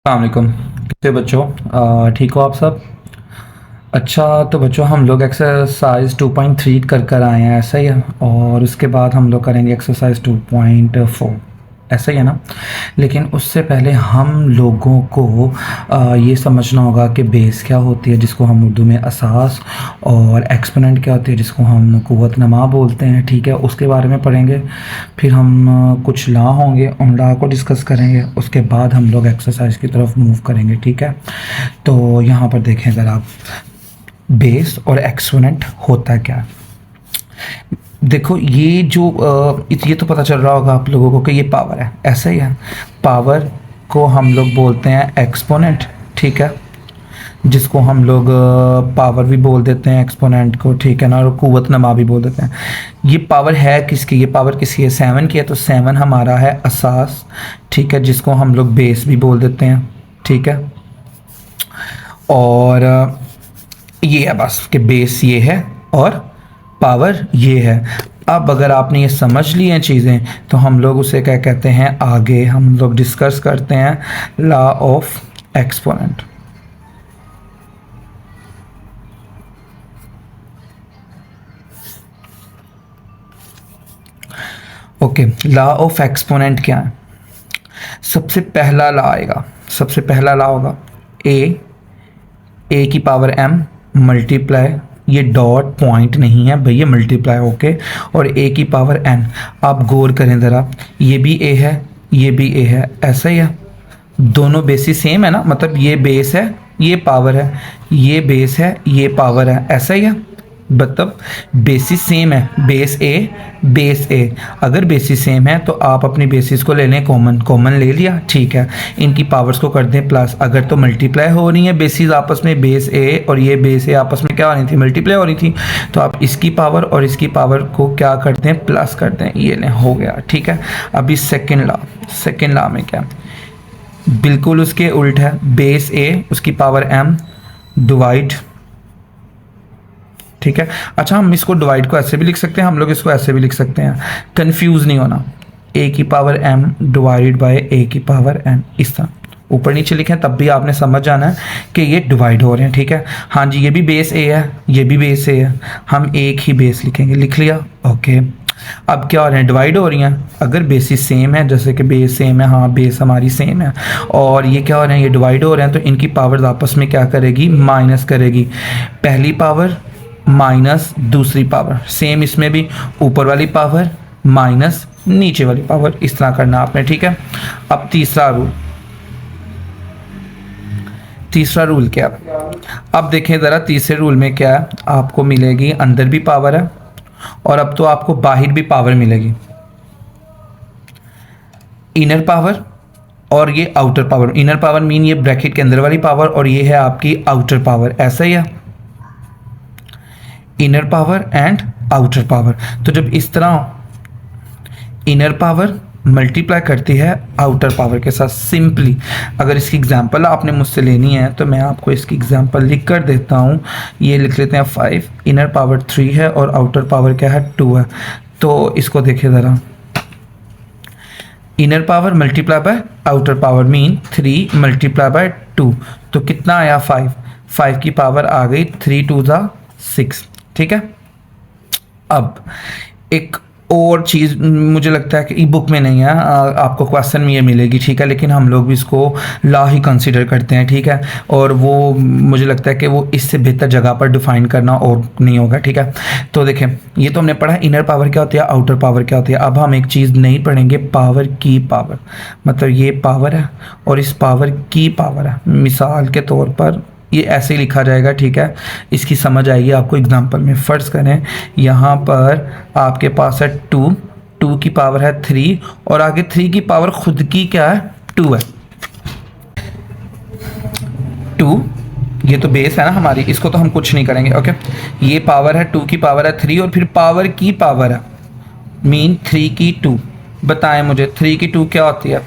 अलैक्म। कैसे बच्चों, ठीक हो आप सब? अच्छा, तो बच्चों हम लोग एक्सरसाइज 2.3 कर आए हैं, ऐसा ही है। और उसके बाद हम लोग करेंगे एक्सरसाइज 2.4, ऐसा ही है ना। लेकिन उससे पहले हम लोगों को ये समझना होगा कि बेस क्या होती है, जिसको हम उर्दू में असास, और एक्सपोनेंट क्या होती है, जिसको हम कुव्वत नमा बोलते हैं। ठीक है, उसके बारे में पढ़ेंगे। फिर हम कुछ लॉ होंगे, उन लॉ को डिस्कस करेंगे। उसके बाद हम लोग एक्सरसाइज की तरफ मूव करेंगे। ठीक है, तो यहाँ पर देखें ज़रा, आप बेस और एक्सपोनेंट होता क्या है। देखो, ये जो ये तो पता चल रहा होगा आप लोगों को कि ये पावर है, ऐसा ही है। पावर को हम लोग बोलते हैं एक्सपोनेंट। ठीक है, जिसको हम लोग पावर भी बोल देते हैं एक्सपोनेंट को, ठीक है ना, और कुव्वत नमा भी बोल देते हैं। ये पावर है किसकी? ये पावर किसकी है? 7 की है। तो 7 हमारा है असास, ठीक है, जिसको हम लोग बेस भी बोल देते हैं। ठीक है, और ये है बस कि बेस ये है और पावर ये है। अब अगर आपने ये समझ ली हैं चीज़ें, तो हम लोग उसे क्या कहते हैं, आगे हम लोग डिस्कस करते हैं law of exponent. Okay, law of exponent क्या है? सबसे पहला लॉ आएगा, सबसे पहला लॉ होगा ए की पावर m मल्टीप्लाई, ये डॉट पॉइंट नहीं है भैया, मल्टीप्लाई ओके, और a की पावर n। आप गौर करें ज़रा, ये भी a है, ये भी a है, ऐसा ही है। दोनों बेसिस सेम है ना, मतलब ये बेस है, ये पावर है, ये बेस है, ये पावर है, ऐसा ही है। मतलब बेसिस सेम है, बेस ए। अगर बेसिस सेम है तो आप अपनी बेसिस को ले लें कॉमन, कॉमन ले लिया, ठीक है। इनकी पावर्स को कर दें प्लस। अगर तो मल्टीप्लाई हो रही है बेसिस आपस में, बेस ए और ये बेस ए आपस में क्या हो रही थी, मल्टीप्लाई हो रही थी, तो आप इसकी पावर और इसकी पावर को क्या करते हैं, प्लस करते हैं। ये ले हो गया, ठीक है। अभी सेकेंड लॉ में क्या, बिल्कुल उसके उल्ट है। बेस ए उसकी पावर m डिवाइड, ठीक है। अच्छा, हम इसको डिवाइड को ऐसे भी लिख सकते हैं, हम लोग इसको ऐसे भी लिख सकते हैं, कंफ्यूज नहीं होना। a की power m divide by a की पावर n, इस तरह ऊपर नीचे लिखें, तब भी आपने समझ जाना है कि ये डिवाइड हो रहे हैं। ठीक है, हाँ जी, ये भी बेस a है, ये भी बेस a है, हम एक ही बेस लिखेंगे, लिख लिया ओके। अब क्या हो रहे हैं, डिवाइड हो रही हैं। अगर बेसिस सेम है, जैसे कि बेस सेम है, हाँ बेस हमारी सेम है, और ये क्या हो रहे हैं, ये डिवाइड हो रहे हैं, तो इनकी पावर आपस में क्या करेगी, माइनस करेगी। पहली पावर माइनस दूसरी पावर, सेम इसमें भी, ऊपर वाली पावर माइनस नीचे वाली पावर, इस तरह करना आपने। ठीक है, अब तीसरा रूल क्या है? अब देखें ज़रा, तीसरे रूल में क्या है, आपको मिलेगी अंदर भी पावर है, और अब तो आपको बाहर भी पावर मिलेगी, इनर पावर और ये outer power. Inner power mean ये ब्रैकेट के अंदर वाली पावर, और ये है आपकी आउटर पावर, ऐसा ही है, inner power and outer power. तो जब इस तरह इनर पावर मल्टीप्लाई करती है आउटर पावर के साथ, सिंपली अगर इसकी एग्जांपल आपने मुझसे लेनी है तो मैं आपको इसकी एग्जांपल लिख कर देता हूँ। ये लिख लेते हैं 5, इनर पावर 3 है और आउटर पावर क्या है, 2 है। तो इसको देखिए ज़रा, inner power multiply by outer power mean 3 multiply by 2, तो कितना आया 5 की पावर आ गई 3 2 ज़ा 6। ठीक है, अब एक और चीज़ मुझे लगता है कि ई बुक में नहीं है, आपको क्वेश्चन में ये मिलेगी, ठीक है, लेकिन हम लोग भी इसको लॉ ही कंसीडर करते हैं, ठीक है, और वो मुझे लगता है कि वो इससे बेहतर जगह पर डिफाइन करना और नहीं होगा। ठीक है, तो देखें, ये तो हमने पढ़ा इनर पावर क्या होती है, आउटर पावर क्या होती है। अब हम एक चीज़ नहीं पढ़ेंगे, पावर की पावर, मतलब ये पावर है और इस पावर की पावर है। मिसाल के तौर पर ये ऐसे ही लिखा जाएगा, ठीक है, इसकी समझ आएगी आपको एग्जांपल में। फ़र्ज़ करें यहाँ पर आपके पास है 2 की पावर है 3, और आगे 3 की पावर खुद की क्या है, 2 है। 2, ये तो बेस है ना हमारी, इसको तो हम कुछ नहीं करेंगे ओके। ये पावर है 2 की पावर है 3, और फिर पावर की पावर है मीन 3 की 2। बताएं मुझे 3 की 2 क्या होती है?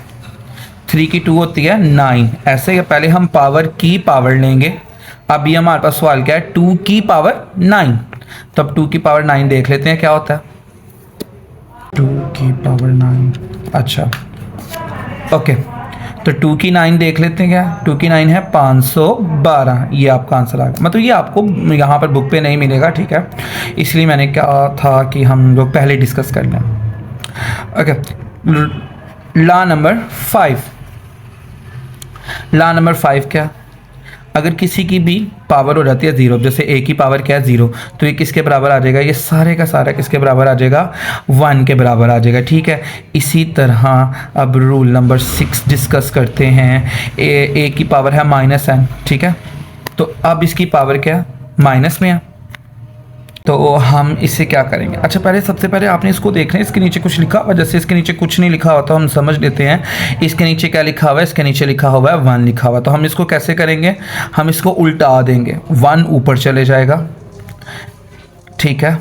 3 की 2 होती है 9, ऐसे ही पहले हम पावर की पावर लेंगे। अब ये हमारे पास सवाल क्या है, 2 की पावर 9, तो अब 2 की पावर 9 देख लेते हैं क्या होता है, 2 की पावर 9। अच्छा ओके, तो 2 की 9 देख लेते हैं, क्या 2 की 9 है 512, ये आपका आंसर आ गया। मतलब ये आपको यहाँ पर बुक पे नहीं मिलेगा, ठीक है, इसलिए मैंने कहा था कि हम लोग पहले डिस्कस कर लें। Okay, law number 5। Law number 5 क्या, अगर किसी की भी पावर हो जाती है 0, जैसे a की पावर क्या है 0, तो ये किसके बराबर आ जाएगा, ये सारे का सारा किसके बराबर आ जाएगा, 1 के बराबर आ जाएगा, ठीक है। इसी तरह अब रूल नंबर 6 डिस्कस करते हैं। a की पावर है -n, ठीक है, तो अब इसकी पावर क्या माइनस में है, तो हम इसे क्या करेंगे। अच्छा, पहले सबसे पहले आपने इसको देख रहे हैं, इसके नीचे कुछ लिखा हुआ, जैसे इसके नीचे कुछ नहीं लिखा हुआ तो हम समझ लेते हैं इसके नीचे क्या लिखा हुआ है। इसके नीचे लिखा हुआ है 1 लिखा हुआ, तो हम इसको कैसे करेंगे, हम इसको उल्टा देंगे, 1 ऊपर चले जाएगा, ठीक है,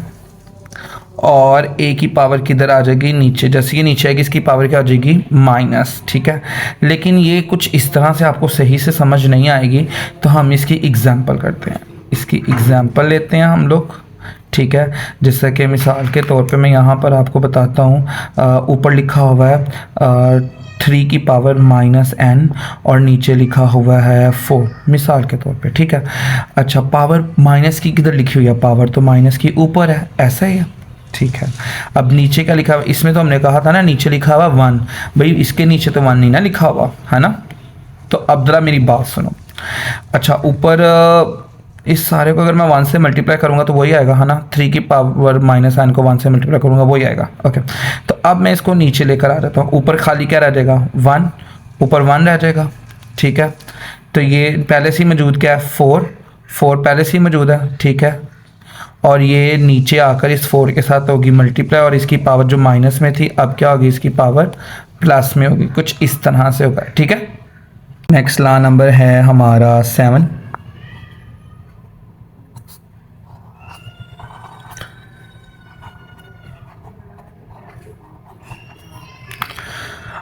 और a की पावर किधर आ जाएगी, नीचे, जैसे ये नीचे आएगी इसकी पावर क्या हो जाएगी माइनस, ठीक है। लेकिन ये कुछ इस तरह से आपको सही से समझ नहीं आएगी, तो हम इसकी एग्जाम्पल करते हैं, इसकी एग्जाम्पल लेते हैं हम लोग, ठीक है। जैसे कि मिसाल के तौर पे मैं यहाँ पर आपको बताता हूँ, ऊपर लिखा हुआ है 3 की पावर -n और नीचे लिखा हुआ है 4, मिसाल के तौर पे, ठीक है। अच्छा, पावर माइनस की किधर लिखी हुई है, पावर तो माइनस की ऊपर है, ऐसा ही है, ठीक है। अब नीचे क्या लिखा हुआ, इसमें तो हमने कहा था ना नीचे लिखा हुआ 1, भाई इसके नीचे तो 1 नहीं ना लिखा हुआ है ना। तो अब ज़रा मेरी बात सुनो। अच्छा, ऊपर इस सारे को अगर मैं 1 से मल्टीप्लाई करूंगा तो वही आएगा, है ना। 3 की पावर -n को 1 से मल्टीप्लाई करूंगा वही आएगा, ओके। तो अब मैं इसको नीचे लेकर आ जाता हूँ, ऊपर खाली क्या रह जाएगा 1, ऊपर 1 रह जाएगा, ठीक है। तो ये पहले से ही मौजूद क्या है 4 पहले से ही मौजूद है, ठीक है। और ये नीचे आकर इस 4 के साथ होगी मल्टीप्लाई, और इसकी पावर जो माइनस में थी अब क्या होगी, इसकी पावर प्लस में होगी, कुछ इस तरह से होगा, ठीक है। नेक्स्ट लॉ नंबर है हमारा 7।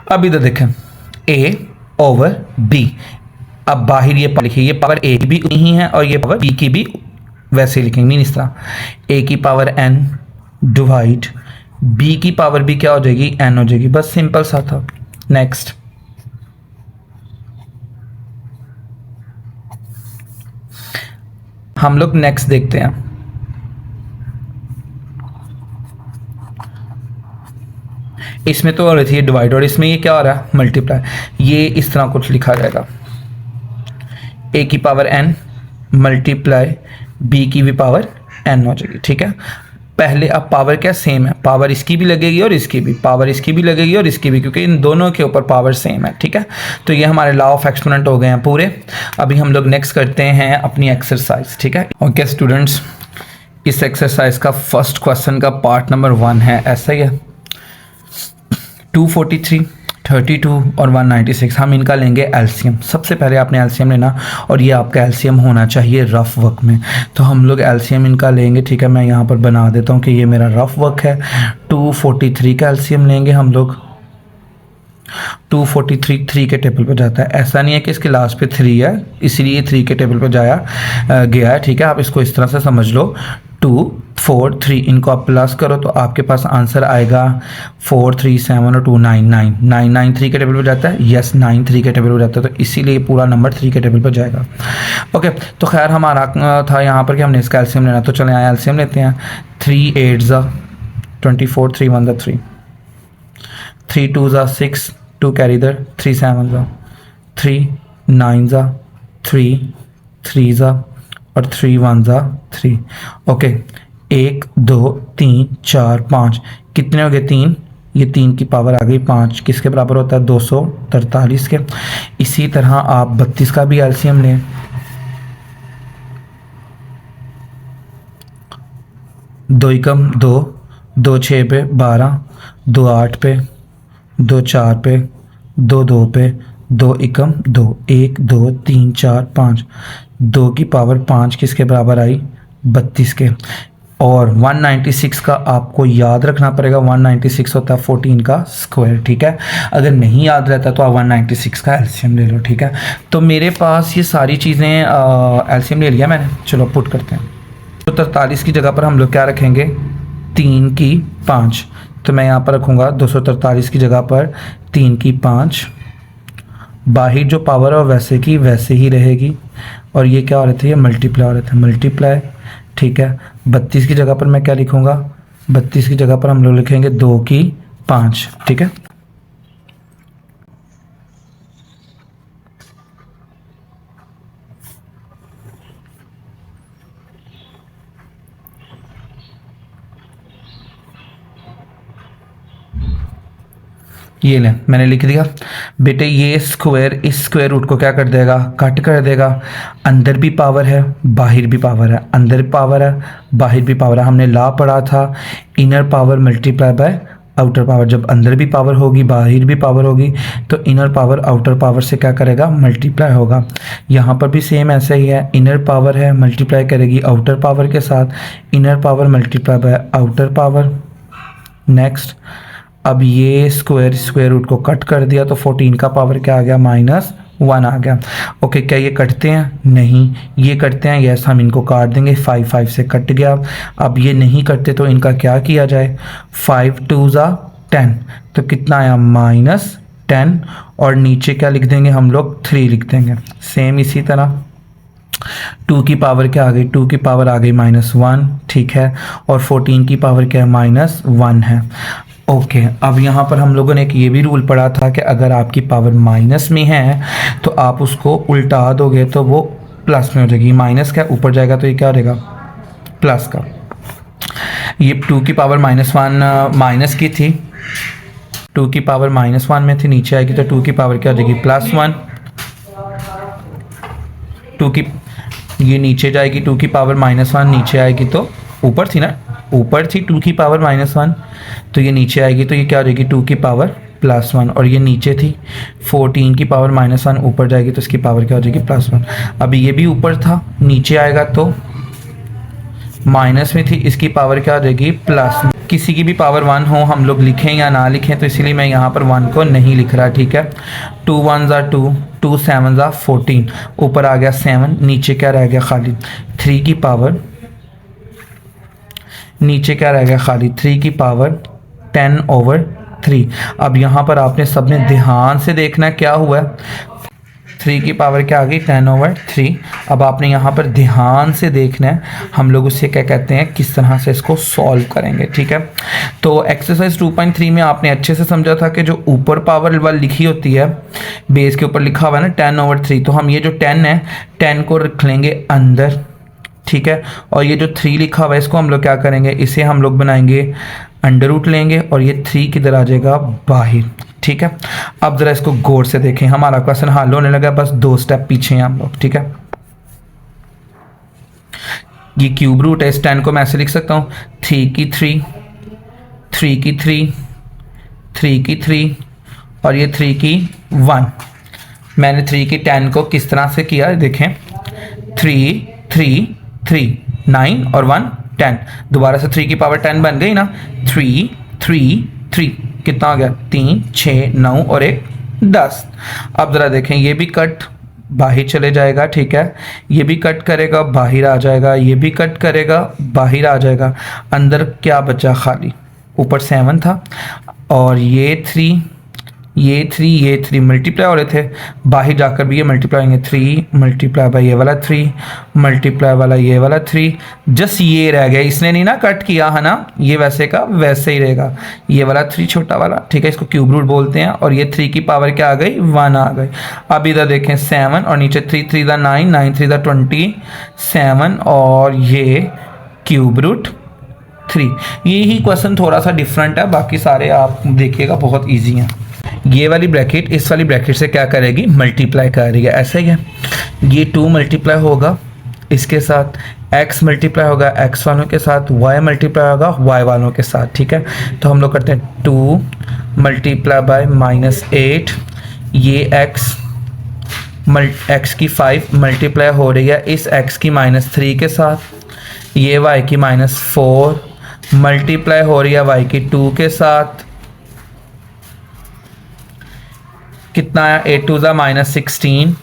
अब इधर देखें a ओवर b, अब बाहर ये लिखिए, ये पावर a की भी ही है और ये पावर b की भी वैसे लिखेंगे, मीन इस तरह a की पावर n डिवाइड b की पावर भी क्या हो जाएगी n हो जाएगी, बस सिंपल सा था। नेक्स्ट हम लोग नेक्स्ट देखते हैं। इसमें तो हो रही थी डिवाइड और इसमें ये क्या हो रहा है मल्टीप्लाई। ये इस तरह कुछ लिखा जाएगा, a की पावर n मल्टीप्लाई b की भी पावर n हो जाएगी, ठीक है। पहले अब पावर क्या सेम है, पावर इसकी भी लगेगी और इसकी भी, पावर इसकी भी लगेगी और इसकी भी, क्योंकि इन दोनों के ऊपर पावर सेम है, ठीक है। तो ये हमारे लॉ ऑफ एक्सपोनेंट हो गए हैं पूरे। अभी हम लोग नेक्स्ट करते हैं अपनी एक्सरसाइज, ठीक है। ओके स्टूडेंट्स, इस एक्सरसाइज का फर्स्ट क्वेश्चन का पार्ट नंबर 1 है, ऐसा ही है। 243, 32 और 196, हम इनका लेंगे एलसीएम। सबसे पहले आपने एलसीएम लेना और ये आपका एलसीएम होना चाहिए रफ वर्क में, तो हम लोग एलसीएम इनका लेंगे, ठीक है। मैं यहाँ पर बना देता हूँ कि ये मेरा रफ वर्क है। 243 का एलसीएम लेंगे हम लोग, 243 3 के टेबल पर जाता है, ऐसा नहीं है कि इसके लास्ट पे 3 है इसलिए 3 के टेबल पर गया है, ठीक है। आप इसको इस तरह से समझ लो, 2 4 3 इनको आप प्लस करो तो आपके पास आंसर आएगा 4 3 7 और 2 9 9 9 9 3 के टेबल पर जाता है, यस 9 3 के टेबल पर जाता है, तो इसीलिए पूरा नंबर 3 के टेबल पर जाएगा। ओके, तो खैर हमारा था यहाँ पर कि हमने इसका एलसीएम लेना, तो चले आए एलसीएम लेते हैं। 3 8 ज़ा 24, 3 1 ज़ा 3, 3 2 ज़ा 6, 2 कैरी इधर, 3 7 ज़ा 3, 9 ज़ा 3, 3 ज़ा और 3 1 ज़ा 3। ओके, 1 2 3 4 5 कितने हो गए 3, ये 3 की पावर आ गई 5, किसके बराबर होता है 243 के। इसी तरह आप 32 का भी एलसीएम लें, दो एकम 2, 2 6 पे 12, 2 8 पे, 2 4 पे, 2 2 पे, 2 एकम 2, 1 2 3 4 5, 2 की पावर 5 किसके बराबर आई 32 के। और 196 का आपको याद रखना पड़ेगा, 196 होता है 14 का स्क्वायर, ठीक है। अगर नहीं याद रहता तो आप 196 का एलसीएम ले लो, ठीक है। तो मेरे पास ये सारी चीज़ें एलसीएम ले लिया मैंने, चलो पुट करते हैं। तो 43 की जगह पर हम लोग क्या रखेंगे 3 की 5, तो मैं यहाँ पर रखूँगा 243 की जगह पर 3 की 5 बाहर जो पावर है वैसे की वैसे ही रहेगी, और ये क्या हो रहा था, ये मल्टीप्लाई हो रहा था, मल्टीप्लाई। ठीक है, 32 की जगह पर मैं क्या लिखूँगा, 32 की जगह पर हम लोग लिखेंगे 2 की 5। ठीक है, ये ले मैंने लिख दिया बेटे। ये स्क्वायर इस स्क्वायर रूट को क्या कर देगा, कट कर देगा। अंदर भी पावर है, बाहर भी पावर है, अंदर पावर है, बाहर भी पावर है। हमने लॉ पढ़ा था, inner power multiply by outer power. जब अंदर भी पावर होगी, बाहर भी पावर होगी, तो इनर पावर आउटर पावर से क्या करेगा, मल्टीप्लाई होगा। यहाँ पर भी सेम ऐसा ही है, इनर पावर है, मल्टीप्लाई करेगी आउटर पावर के साथ, inner power multiply by outer power. Next, अब ये स्क्वायर रूट को कट कर दिया, तो 14 का पावर क्या आ गया, -1 आ गया। ओके, क्या ये कटते हैं, नहीं ये कटते हैं, यस हम इनको काट देंगे, 5 से कट गया। अब ये नहीं कटते तो इनका क्या किया जाए, 5 2 ज़ा 10, तो कितना आया, -10, और नीचे क्या लिख देंगे हम लोग, 3 लिख देंगे। सेम इसी तरह 2 की पावर क्या आ गई, 2 की पावर आ गई -1। ठीक है, और 14 की पावर क्या है, -1 है। ओके, अब यहाँ पर हम लोगों ने एक ये भी रूल पढ़ा था कि अगर आपकी पावर माइनस में है तो आप उसको उल्टा दोगे तो वो प्लस में हो जाएगी। माइनस का ऊपर जाएगा तो ये क्या हो जाएगा, प्लस का। ये 2 की पावर -1 माइनस की थी, 2 की पावर -1 में थी, नीचे आएगी तो 2 की पावर क्या हो जाएगी, +1। 2 की ये नीचे जाएगी, 2 की पावर -1 नीचे आएगी तो ऊपर थी ना, ऊपर थी 2 की पावर -1, तो ये नीचे आएगी तो ये क्या हो जाएगी, 2 की पावर +1, और ये नीचे थी 14 की पावर -1, ऊपर जाएगी तो इसकी पावर क्या हो जाएगी, +1। अभी ये भी ऊपर था, नीचे आएगा तो माइनस में थी, इसकी पावर क्या हो जाएगी, प्लस। किसी की भी पावर 1 हो, हम लोग लिखें या ना लिखें, तो इसीलिए मैं यहाँ पर 1 को नहीं लिख रहा। ठीक है, 2 1 ज़ा 2, 2 7 ज़ा 14, ऊपर आ गया 7, नीचे क्या रह गया खाली, 3 की पावर, नीचे क्या रह गया खाली, 3 की पावर 10/3। अब यहाँ पर आपने सबने ध्यान से देखना क्या हुआ है, 3 की पावर क्या आ गई, 10/3। अब आपने यहाँ पर ध्यान से देखना है, हम लोग उससे क्या कहते हैं, किस तरह से इसको सॉल्व करेंगे। ठीक है, तो एक्सरसाइज 2.3 में आपने अच्छे से समझा था कि जो ऊपर पावर वाली लिखी होती है, बेस के ऊपर लिखा हुआ है ना 10/3, तो हम ये जो 10 है, 10 को रख लेंगे अंदर। ठीक है, और ये जो 3 लिखा हुआ है इसको हम लोग क्या करेंगे, इसे हम लोग बनाएंगे अंडर रूट लेंगे, और ये 3 किधर आ जाएगा, बाहर। ठीक है, अब जरा इसको गौर से देखें, हमारा क्वेश्चन हल होने लगा, बस 2 स्टेप पीछे हैं हम लोग। ठीक है, ये क्यूब रूट है, इस 10 को मैं ऐसे लिख सकता हूँ, 3 की 3, 3 की 3, 3 की 3, और ये 3 की 1। मैंने 3 की 10 को किस तरह से किया देखें, 3 3 3 9 और 1 10, दोबारा से 3 की पावर 10 बन गई ना, 3 3 3, कितना आ गया, 3 6 9 और 1 10। अब ज़रा देखें, ये भी कट बाहर चले जाएगा। ठीक है, ये भी कट करेगा, बाहर आ जाएगा, ये भी कट करेगा, बाहर आ जाएगा। अंदर क्या बचा खाली, ऊपर 7 था, और ये 3 ये 3 मल्टीप्लाई हो रहे थे, बाहर जाकर भी ये मल्टीप्लाई होंगे, 3 मल्टीप्लाई बाई ये वाला 3 मल्टीप्लाई वाला ये वाला 3, जस्ट ये रह गया, इसने नहीं ना कट किया है ना, ये वैसे का वैसे ही रहेगा, ये वाला 3 छोटा वाला। ठीक है, इसको क्यूब रूट बोलते हैं, और ये 3 की पावर क्या आ गई, 1 आ गई। अब इधर देखें 7 और नीचे 3 3 दा 9, 9 3 दा 27, और ये क्यूब रूट 3। यही क्वेश्चन थोड़ा सा डिफरेंट है, बाकी सारे आप देखिएगा बहुत ईजी हैं। ये वाली ब्रैकेट इस वाली ब्रैकेट से क्या करेगी, मल्टीप्लाई कर रही है, ऐसा ही है। ये 2 मल्टीप्लाई होगा इसके साथ, x मल्टीप्लाई होगा x वालों के साथ, y मल्टीप्लाई होगा y वालों के साथ। ठीक है, तो हम लोग करते हैं 2 मल्टीप्लाई बाय -8, ये x की 5 मल्टीप्लाई हो रही है इस x की -3 के साथ, ये y की -4 मल्टीप्लाई हो रही है y की 2 के साथ, कितना है, 8 2 ज़ा -16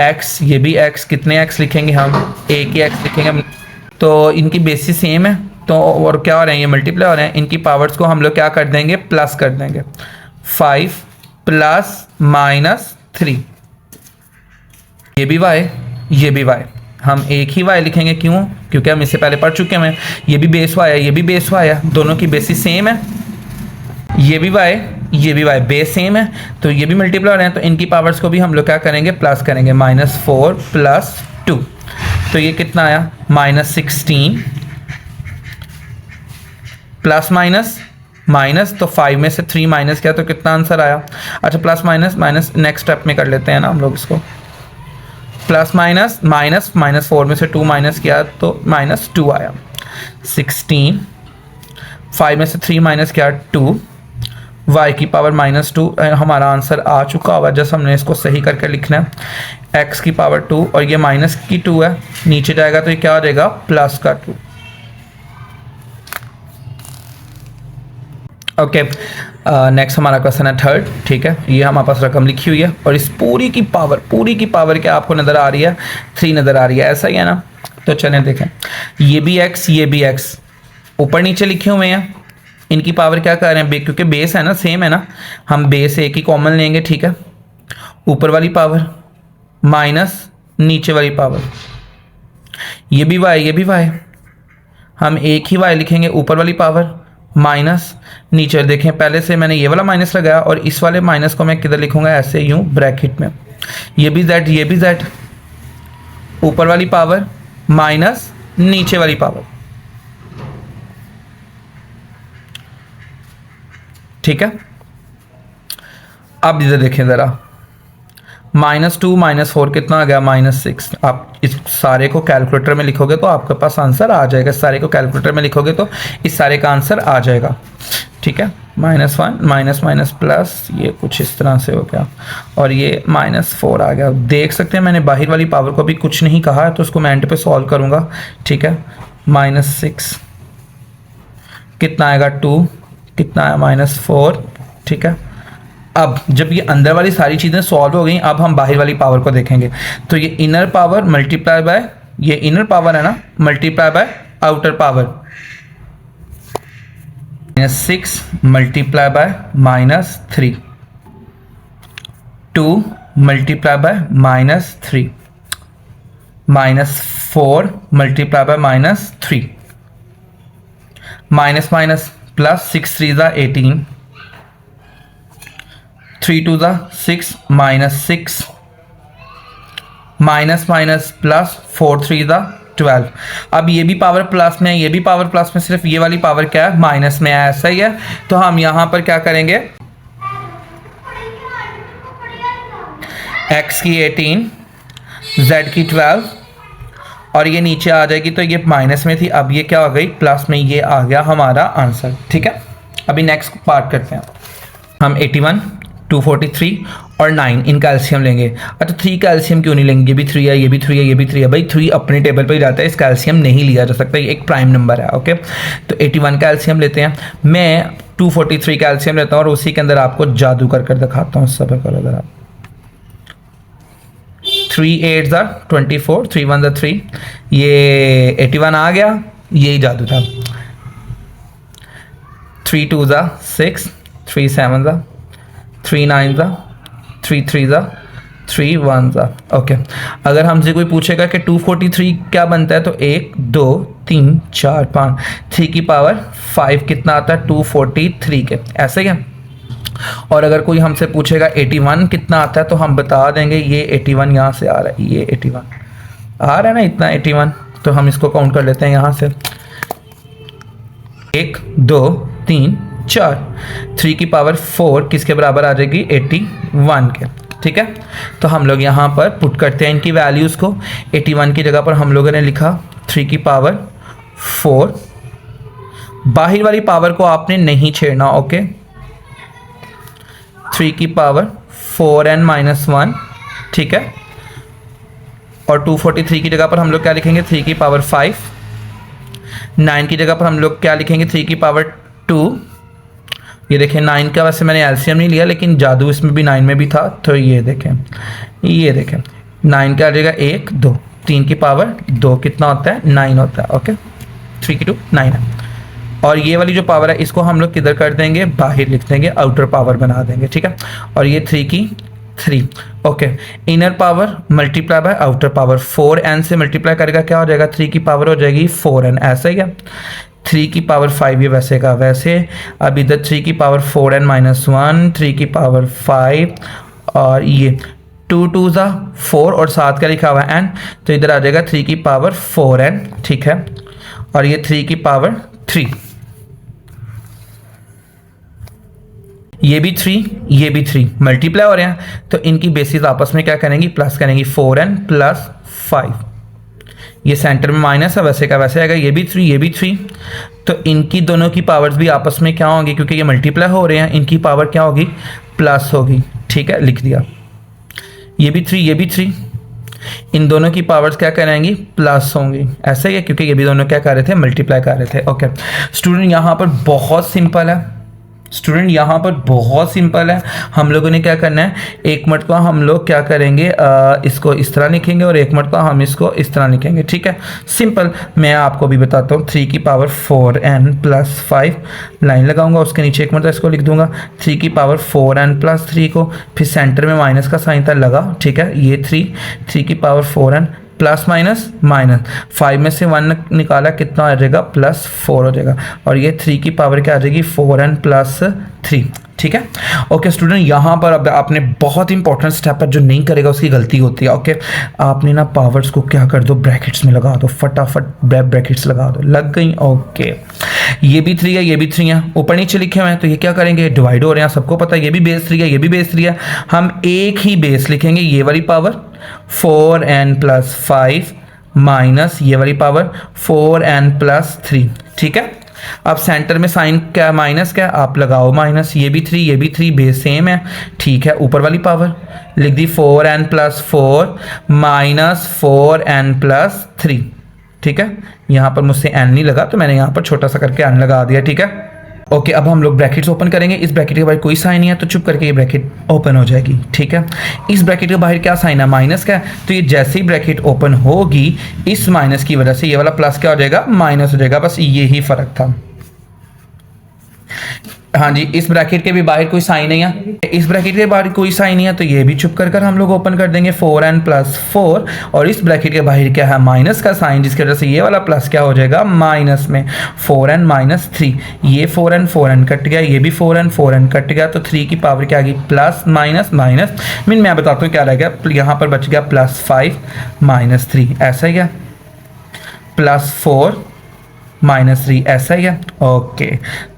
x, ये भी x, कितने x लिखेंगे हम, एक ही x लिखेंगे, तो इनकी बेसिस सेम है, तो और क्या हो रहे हैं, ये मल्टीप्लाई हो रहे हैं, इनकी पावर्स को हम लोग क्या कर देंगे, प्लस कर देंगे, 5 + -3, ये भी y, ये भी y, हम एक ही y लिखेंगे। क्यों? क्योंकि हम इससे पहले पढ़ चुके हैं। ये भी बेस y है, ये भी बेस y है, दोनों की बेसिस सेम है। ये भी y, ये भी y, बेस सेम है, तो ये भी मल्टीप्लाई हो रहे हैं, तो इनकी पावर्स को भी हम लोग क्या करेंगे, प्लस करेंगे। -4 + 2, तो ये कितना आया, -16 प्लस माइनस माइनस, तो 5 में से 3 माइनस किया तो कितना आंसर आया। अच्छा, plus minus minus next step में कर लेते हैं ना हम लोग इसको। प्लस माइनस माइनस, -4 में से 2 माइनस किया तो -2 आया। 16, 5 में से 3 माइनस किया 2, y की पावर -2 हमारा आंसर आ चुका होगा। जस्ट हमने इसको सही करके लिखना है। x की पावर 2 और ये माइनस की 2 है, नीचे जाएगा तो ये क्या हो जाएगा, प्लस का 2। ओके, नेक्स्ट हमारा क्वेश्चन है थर्ड। ठीक है, ये हमारे पास रकम लिखी हुई है और इस पूरी की पावर क्या आपको नज़र आ रही है, 3 नज़र आ रही है, ऐसा ही है ना। तो चलें देखें, ये भी x, ये भी x ऊपर नीचे लिखे हुए हैं, इनकी पावर क्या कर रहे हैं, क्योंकि बेस है ना, सेम है ना, हम बेस एक ही कॉमन लेंगे। ठीक है, ऊपर वाली पावर माइनस नीचे वाली पावर, ये भी y, ये भी y, हम एक ही y लिखेंगे, ऊपर वाली पावर माइनस नीचे। देखें, पहले से मैंने ये वाला माइनस लगाया और इस वाले माइनस को मैं किधर लिखूंगा, ऐसे यूं ब्रैकेट में। ये भी z, ये भी z, ऊपर वाली पावर माइनस नीचे वाली पावर। ठीक है, अब इधर देखें ज़रा, -2 -4 कितना आ गया, -6। आप इस सारे को कैलकुलेटर में लिखोगे तो आपके पास आंसर आ जाएगा। सारे को कैलकुलेटर में लिखोगे तो इस सारे का आंसर आ जाएगा। ठीक है, -1 माइनस माइनस प्लस, ये कुछ इस तरह से हो गया और ये -4 आ गया। देख सकते हैं मैंने बाहर वाली पावर को भी कुछ नहीं कहा है, तो उसको मैं एंड पे सॉल्व करूँगा। ठीक है, -6 कितना आएगा, 2 कितना आया, -4। ठीक है, अब जब ये अंदर वाली सारी चीज़ें सॉल्व हो गई, अब हम बाहर वाली पावर को देखेंगे। तो ये इनर पावर मल्टीप्लाई बाय, ये इनर पावर है ना, multiply by outer power, -6 multiply by -3, 2 multiply by -3, -4 multiply by -3, minus minus plus, 6 3 ज़ा 18, 3 2 ज़ा 6, -6, माइनस माइनस प्लस, 4 3 ज़ा 12। अब ये भी पावर प्लस में है, ये भी पावर प्लस में, सिर्फ ये वाली पावर क्या है, माइनस में है, ऐसा ही है। तो हम यहां पर क्या करेंगे, x की 18, z की 12 और ये नीचे आ जाएगी, तो ये माइनस में थी, अब ये क्या हो गई, प्लस में, ये आ गया हमारा आंसर। ठीक है, अभी नेक्स्ट पार्ट करते हैं हम। 81, 243 और 9 इनका एलसीएम लेंगे। अच्छा, 3 का एलसीएम क्यों नहीं लेंगे, ये भी 3 है, ये भी 3 है, ये भी 3 है। भाई 3 अपने टेबल पे ही जाता है, इसका एलसीएम नहीं लिया जा सकता, ये एक प्राइम नंबर है। ओके, तो 81 का एलसीएम लेते हैं। मैं 243 का एलसीएम लेता हूँ और उसी के अंदर आपको जादू कर दिखाता हूँ। सबर करो जरा। 3 8 ज़ा 24, 3 1 ज़ा 3, ये 81 आ गया, यही जादू था। 3 2 ज़ा 6, 3 7 ज़ा, 3 9 ज़ा, 3 3 ज़ा, 3 1 ज़ा। ओके, अगर हमसे कोई पूछेगा कि 243 क्या बनता है, तो 1 2 3 4 5, 3 की पावर 5 कितना आता है, 243 के, ऐसे ही है। और अगर कोई हमसे पूछेगा 81 कितना आता है, तो हम बता देंगे ये 81 यहाँ से आ रहा है, ये 81 आ रहा है ना, इतना 81, तो हम इसको काउंट कर लेते हैं यहाँ से, 1 2 3 4, 3 की पावर 4 किसके बराबर आ जाएगी, 81 के। ठीक है, तो हम लोग यहाँ पर पुट करते हैं इनकी वैल्यूज़ को। 81 की जगह पर हम लोगों ने लिखा 3 की पावर 4, बाहर वाली पावर को आपने नहीं छेड़ना। ओके, 3 की पावर 4n - 1। ठीक है, और 243 की जगह पर हम लोग क्या लिखेंगे, 3 की पावर 5। 9 की जगह पर हम लोग क्या लिखेंगे, 3 की पावर 2। ये देखें, 9 का वैसे मैंने एलसीएम नहीं लिया, लेकिन जादू इसमें भी 9 में भी था, तो ये देखें 9 का आ जाएगा 1 2, 3 की पावर 2 कितना होता है, 9 होता है। ओके, 3 की 2 9 है। और ये वाली जो पावर है इसको हम लोग किधर कर देंगे, बाहर लिख देंगे, आउटर पावर बना देंगे। ठीक है, और ये 3 की 3। Okay, inner power multiply by outer power, 4n से मल्टीप्लाई करेगा क्या हो जाएगा, 3 की पावर हो जाएगी 4n, ऐसा ही है। 3 की पावर 5 ये वैसे का वैसे। अब इधर 3 की पावर 4n माइनस 1, 3 की पावर 5 और ये 2 2 ज़ा 4 और साथ का लिखा हुआ है n, तो इधर आ जाएगा 3 की पावर 4n, ठीक है। और ये 3 की पावर 3, ये भी 3 ये भी 3 मल्टीप्लाई हो रहे हैं, तो इनकी बेसिस आपस में क्या करेंगी, प्लस करेंगी, 4n प्लस 5। ये सेंटर में माइनस है, वैसे का वैसे आएगा, ये भी 3 ये भी 3, तो इनकी दोनों की पावर्स भी आपस में क्या होंगी, क्योंकि ये मल्टीप्लाई हो रहे हैं, इनकी पावर क्या होगी, प्लस होगी, ठीक है, लिख दिया। ये भी 3 ये भी 3, इन दोनों की पावर्स क्या करेंगी, प्लस होंगी, ऐसे ही है, क्योंकि ये भी दोनों क्या कर रहे थे, मल्टीप्लाई कर रहे थे। ओके स्टूडेंट, यहाँ पर बहुत सिंपल है, स्टूडेंट यहाँ पर बहुत सिंपल है। हम लोगों ने क्या करना है, एक मरतबा हम लोग क्या करेंगे, इसको इस तरह लिखेंगे और एक मरतबा हम इसको इस तरह लिखेंगे, ठीक है, सिंपल। मैं आपको भी बताता हूँ, 3 की पावर 4n प्लस 5 लाइन लगाऊंगा, उसके नीचे एक मरतबा इसको लिख दूंगा, 3 की पावर 4n प्लस 3 को, फिर सेंटर में माइनस का साइन था लगा, ठीक है, ये 3 की power 4n plus minus minus, 5 में से 1 निकाला कितना आ जाएगा, प्लस 4 हो जाएगा, और ये 3 की पावर क्या आ जाएगी, 4n प्लस 3, ठीक है। ओके स्टूडेंट, यहाँ पर अब आपने बहुत इंपॉर्टेंट स्टेप है, जो नहीं करेगा उसकी गलती होती है। ओके, आपने ना पावर्स को क्या कर दो, ब्रैकेट्स में लगा दो, फटाफट ब्रैकेट्स लगा दो, लग गई। ओके, ये भी 3 है ये भी 3 है, ऊपर नीचे लिखे हुए हैं, तो ये क्या करेंगे, डिवाइड हो रहे हैं, सबको पता है, ये भी बेस 3 है ये भी बेस 3 है, हम एक ही बेस लिखेंगे, ये वाली पावर 4n प्लस 5 माइनस ये वाली पावर 4n प्लस 3, ठीक है। अब सेंटर में साइन क्या, माइनस क्या, आप लगाओ माइनस, ये भी 3 बेस सेम है, ठीक है। ऊपर वाली पावर लिख दी 4n plus 4 minus 4n plus 3, ठीक है। यहाँ पर मुझसे n नहीं लगा, तो मैंने यहाँ पर छोटा सा करके n लगा दिया, ठीक है। ओके, अब हम लोग ब्रैकेट्स ओपन करेंगे, इस ब्रैकेट के बाहर कोई साइन नहीं है, तो चुप करके ये ब्रैकेट ओपन हो जाएगी, ठीक है। इस ब्रैकेट के बाहर क्या साइन है, माइनस का है, तो ये जैसे ही ब्रैकेट ओपन होगी, इस माइनस की वजह से ये वाला प्लस क्या हो जाएगा, माइनस हो जाएगा, बस ये ही फर्क था। हाँ जी, इस ब्रैकेट के भी बाहर कोई साइन नहीं है, इस ब्रैकेट के बाहर कोई साइन नहीं है, तो ये भी चुप कर हम लोग ओपन कर देंगे, 4n प्लस 4, और इस ब्रैकेट के बाहर क्या है, माइनस का साइन, जिसकी वजह से ये वाला प्लस क्या हो जाएगा, माइनस में 4n माइनस 3, ये 4n कट गया, ये भी 4n कट गया, तो 3 की पावर क्या आ गई, प्लस माइनस माइनस, मैं बताता हूँ क्या रह गया, यहाँ पर बच गया प्लस 5 माइनस 3, ऐसा ही है, प्लस 4 माइनस 3, ऐसा ही है। ओके,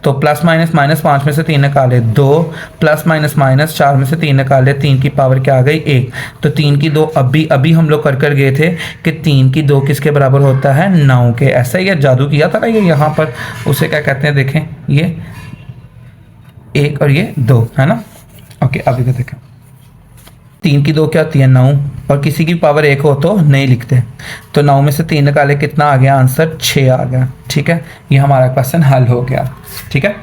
तो प्लस माइनस माइनस 5 में से 3 निकाले 2, प्लस माइनस माइनस 4 में से 3 निकाले, 3 की पावर क्या आ गई, 1, तो 3 की 2 अभी हम लोग कर गए थे कि 3 की 2 किसके बराबर होता है, 9 के, ऐसा ही है, जादू किया था ना ये, यहाँ पर उसे क्या कहते हैं, देखें, ये 1 और ये 2 है ना। ओके, अभी तो देखें, 3 की 2 क्या होती है, 9, और किसी की पावर 1 हो तो नहीं लिखते, तो 9 में से 3 निकाले कितना आ गया, आंसर 6 आ गया, ठीक है। ये हमारा क्वेश्चन हल हो गया, ठीक है।